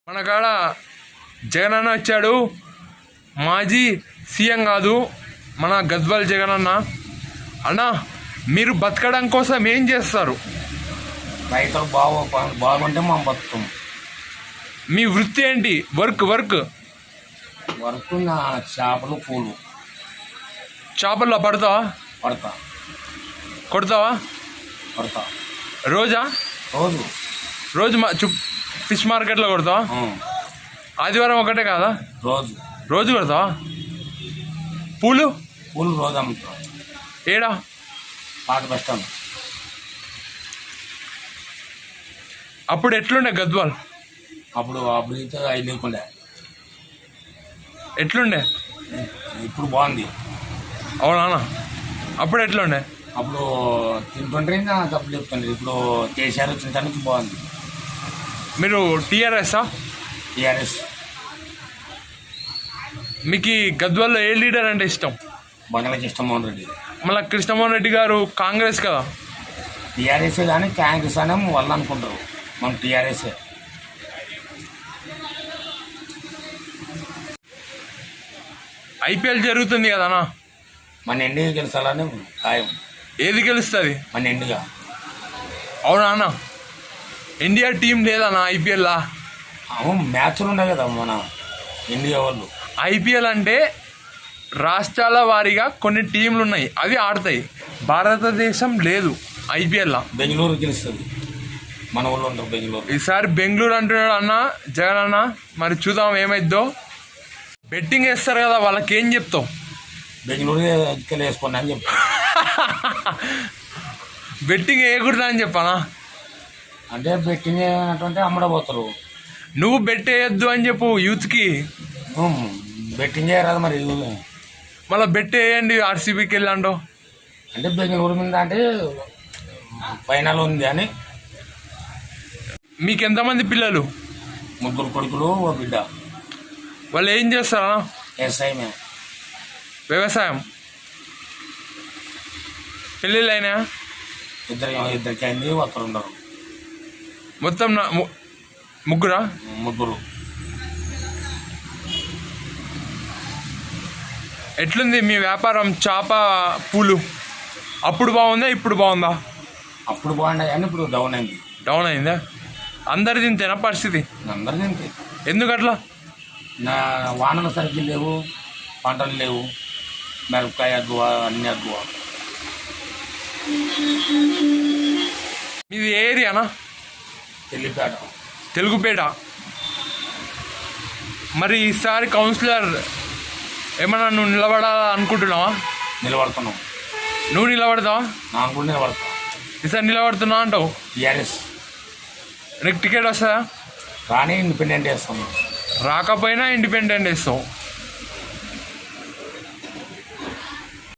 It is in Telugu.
మన కాడ జగన్ అన్న వచ్చాడు. మాజీ సీఎం కాదు మన గద్వాల్ జగన్ అన్న. అన్న మీరు బతకడం కోసం ఏం చేస్తారు? రైతులు బాగుంటే మనం బతుకుతాం. మీ వృత్తి ఏంటి? వర్క్ నా చేపలు పూలు. చేపల్లో పడతా కొడతావా? రోజా? రోజు ఫిష్ మార్కెట్లో కొడతావా? ఆదివారం ఒకటే కాదా? రోజు కొడతావా? పూలు రోజు అమ్ముతాం. ఏడా? పాత బస్ స్టాండ్. అప్పుడు ఎట్లుండే గద్వాల్? అప్పుడు అయితే అవి లేకుండే. ఎట్లుండే? ఇప్పుడు బాగుంది. అవునా? అప్పుడు ఎట్లుండే? అప్పుడు తింటుంటే తప్పు చెప్తుండే. ఇప్పుడు కేసీఆర్ వచ్చిన దానికి బాగుంది. మీరు టీఆర్ఎస్ఆ? టీఆర్ఎస్. మీకు గద్వాల్లో ఏ లీడర్ అంటే ఇష్టం? బంగాళ కృష్ణమోహన్ రెడ్డి. మళ్ళీ కృష్ణమోహన్ రెడ్డి గారు కాంగ్రెస్ కదా? టీఆర్ఎస్ కానీ కాంగ్రెస్ అనే వాళ్ళు అనుకుంటారు. మనం టీఆర్ఎస్ఏ. ఐపీఎల్ జరుగుతుంది కదనా? మన ఇండియా గెలిచాలని ఖాయం. ఏది గెలుస్తుంది? మన ఇండియా. అవునా అన్న? ఇండియా టీం లేదన్నా ఐపీఎల్లా? అవును, మ్యాచ్లు ఉన్నాయి కదా మన ఇండియా వాళ్ళు. ఐపీఎల్ అంటే రాష్ట్రాల వారీగా కొన్ని టీంలు ఉన్నాయి, అవి ఆడతాయి. భారతదేశం లేదు ఐపీఎల్లా. బెంగళూరు గెలుస్తుంది, మన వాళ్ళు ఉంటారు బెంగళూరు. ఈసారి బెంగళూరు అంటున్నాడు అన్న జగన్ అన్న. మరి చూద్దాం ఏమైద్దో. బెట్టింగ్ వేస్తారు కదా, వాళ్ళకి ఏం చెప్తావు? బెంగళూరు వేసుకోండి అని చెప్తా. బెట్టింగ్ వేయకూడదు అని చెప్పానా? అంటే బెట్టింగ్ అంటే అమ్మడపోతారు. నువ్వు బెట్ వేయద్దు అని చెప్పు యూత్కి. బెట్టింగ్ చేయరాదు మరి. మళ్ళీ బెట్ వేయండి ఆర్సీబీకి వెళ్ళండో. అంటే బెంగళూరు మీద అంటే ఫైనల్ ఉంది అని. మీకు ఎంతమంది పిల్లలు? 3 కొడుకులు, ఓ బిడ్డ. వాళ్ళు ఏం చేస్తారా? వ్యవసాయం. పెళ్ళిళ్ళు అయినా? ఇద్దరికి అయింది, ఒకరు ఉండరు. మొత్తం ముగ్గురా? ముగ్గురు. ఎట్లుంది మీ వ్యాపారం? చేప పూలు అప్పుడు బాగుందా ఇప్పుడు బాగుందా? అప్పుడు బాగుండే కానీ ఇప్పుడు డౌన్ అయింది. డౌన్ అయిందా? అందరు తింతేనా పరిస్థితి? అందరు తింటే. ఎందుకు అట్లా? నా వానలు సరిగ్గా లేవు, పంటలు లేవు, మిరపకాయ అగ్గువ, అన్ని అగ్గువ. మీది ఏ ఏరియానా? తెల్లిపేట. తెలుగుపేట. మరి ఈసారి కౌన్సిలర్ ఏమన్నా నువ్వు నిలబడాలా అనుకుంటున్నావా? నిలబడుతున్నావు. నువ్వు నిలబడతావా? నాకు కూడా నిలబడతావు. ఈసారి నిలబడుతున్నావు అంటావు? టీఆర్ఎస్. నీకు టికెట్ వస్తుందా? కానీ ఇండిపెండెంట్ వేస్తాను. రాకపోయినా ఇండిపెండెంట్ వేస్తావు.